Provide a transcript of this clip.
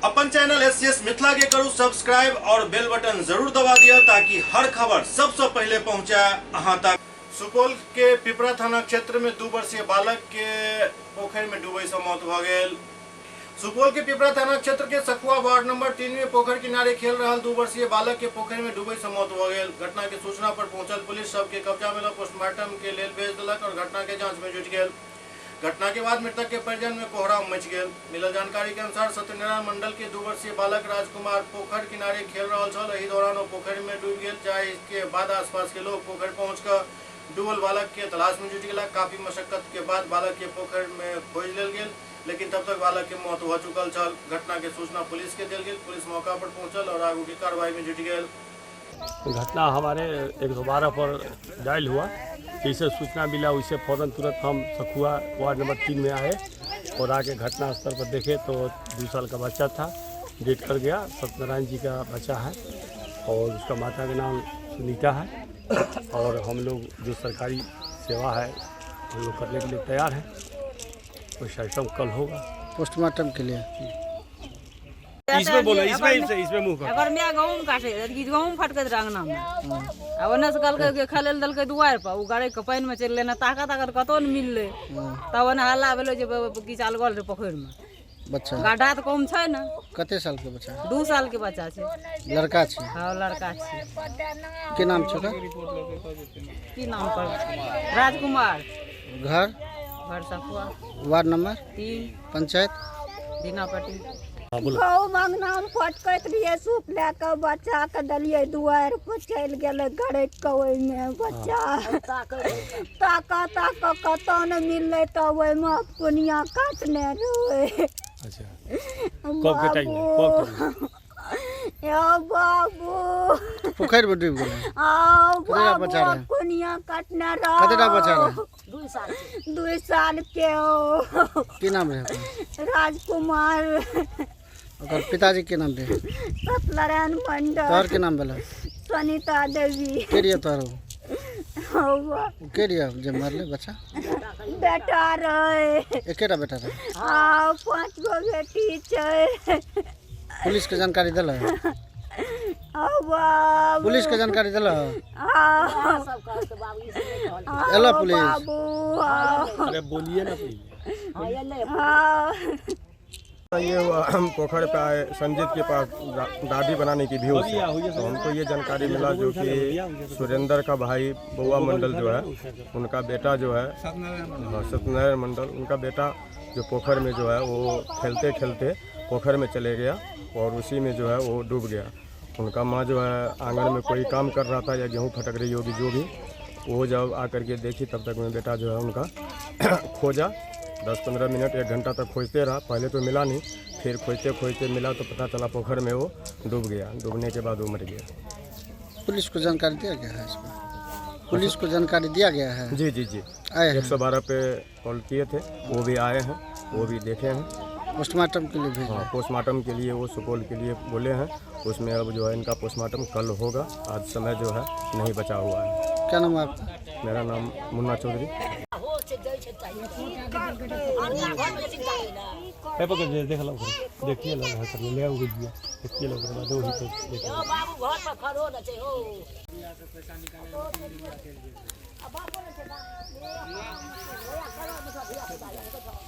अपन channel SCS Mithila के करू subscribe और बेल बटन जरूर दबा दिया ताकि हर खबर सबसे पहले पहुंचा अहां तक। सुपौल के पिपरा थाना क्षेत्र में 2 वर्षीय बालक के पोखर में डूबे से मौत भ गेल। सुपौल के पिपरा थाना क्षेत्र के सखुआ वार्ड नंबर 3 में पोखर किनारे खेल रहा 2 वर्षीय बालक के पोखर में डूबे से मौत भ गेल। घटना के सूचना पर पहुंचल पुलिस शव के कब्जा में पोस्टमार्टम के लेल भेज दिलक और घटना के जांच में जुट गेल। घटना के बाद मृतक के परिजन में कोहराम मच गया। मिलल जानकारी के अनुसार सत्यनारायण मंडल के 2 वर्षीय बालक राजकुमार पोखर किनारे खेल रहा छल। एही दौरान वो पोखर में डूब गया, जाहि के बाद आसपास के लोग पोखर पहुंचकर डूबल बालक के तलाश में जुट गया। काफी मशक्कत के बाद बालक के पोखर में खोज लेल गेल, लेकिन तब तक बालक के मौत हो चुकल छल। घटना के सूचना पुलिस के देल गेल। पुलिस मौका पर पहुंचल और आगू की कार्रवाई में जुट गया। घटना हमारे 112 पर डायल हुआ। जैसे सूचना मिला वैसे फौरन तुरंत हम सखुआ वार्ड नंबर 3 में आए और आके घटना स्थल पर देखे तो 2 साल का बच्चा था, डेट कर गया। सत्यनारायण जी का बच्चा है और उसका माता का नाम सुनीता है। और हम लोग जो सरकारी सेवा है हम लोग करने के लिए तैयार हैं। पोस्टमार्टम कल होगा। पोस्टमार्टम के लिए इसमें बोलो, इसमें मुंह कर। अगर मैं गहूम काटे गहूम फटकत रंगना में आ ओने से कल के खलेल दल के दुआर पर उ गाड़ी के पानी में चल लेना ताकत अगर कतो न मिलले तब ओने हल्ला भेलो जे किचाल गल रे पोखर में बच्चा गड्ढा तो कम छै न। कते साल के बच्चा? 2 साल के बच्चा छै। लड़का छै? हां लड़का छै। की नाम छै? की नाम पर? राजकुमार। घर सखुआ वार्ड नंबर 3 पंचायत दीनापट्टी। गौ मंगना में फटकैत रहिए, सूप लेके बच्चा के दलिए दुआर पर चल गेले गड़क के ओइ में बच्चा ताका कतो न मिलले तो ओइ में पुनिया काटने रहे। अच्छा कब के टाइम कब यो बाबू पोखर में डूब गेल। आओ कतेटा बच्चा बाबू रहे? पुनिया काटने रहे। कतेटा बच्चा रहे? 2 साल के हो। की नाम रहे? राजकुमार। ओकर पिताजी के नाम रहे? सत्यनारायण मंडल। तोहर के नाम भेलै? सुनीता देवी। के रिया तोहर? हौवा के रिया जे मरले बच्चा? बेटा रहे। एकेटा बेटा रहे? हाँ 5 गो बेटी छै। पुलिस के जानकारी दिल? पुलिस के जानकारी दिल? एला पुलिस? अरे बोलिए ना प्लीज। ये हम पोखर पे आए संजीत के पास दाढ़ी बनाने की व्यू से, तो हमको ये जानकारी मिला जो कि सुरेंद्र का भाई बउआ मंडल जो है उनका बेटा जो है सत्यनारायण मंडल, उनका बेटा जो पोखर में जो है वो खेलते खेलते पोखर में चले गया और उसी में जो है वो डूब गया। उनका माँ जो है आंगन में कोई काम कर रहा था या गेहूँ फटक रही होगी जो भी, वो जब आकर के देखी तब तक में बेटा जो है उनका खोजा। 10-15 मिनट 1 घंटा तक खोजते रहा, पहले तो मिला नहीं, फिर खोजते खोजते मिला तो पता चला पोखर में वो डूब गया। डूबने के बाद वो मर गया। पुलिस को जानकारी दिया गया है इसमें? पुलिस को जानकारी दिया गया है? जी जी जी आए हैं? 112 पे कॉल किए थे, वो भी आए हैं, वो भी देखे हैं। पोस्टमार्टम के लिए भेजा? हाँ पोस्टमार्टम के लिए वो सुपौल के लिए बोले हैं। उसमें अब जो है इनका पोस्टमार्टम कल होगा, आज समय जो है नहीं बचा हुआ है। क्या नाम है आपका? मेरा नाम मुन्ना चौधरी। देख लो देखिए लोग है सब ले आओ वीडियो देखिए लोग बाद वही पे देखिए बाबू घर पर खड़ो न छै हो।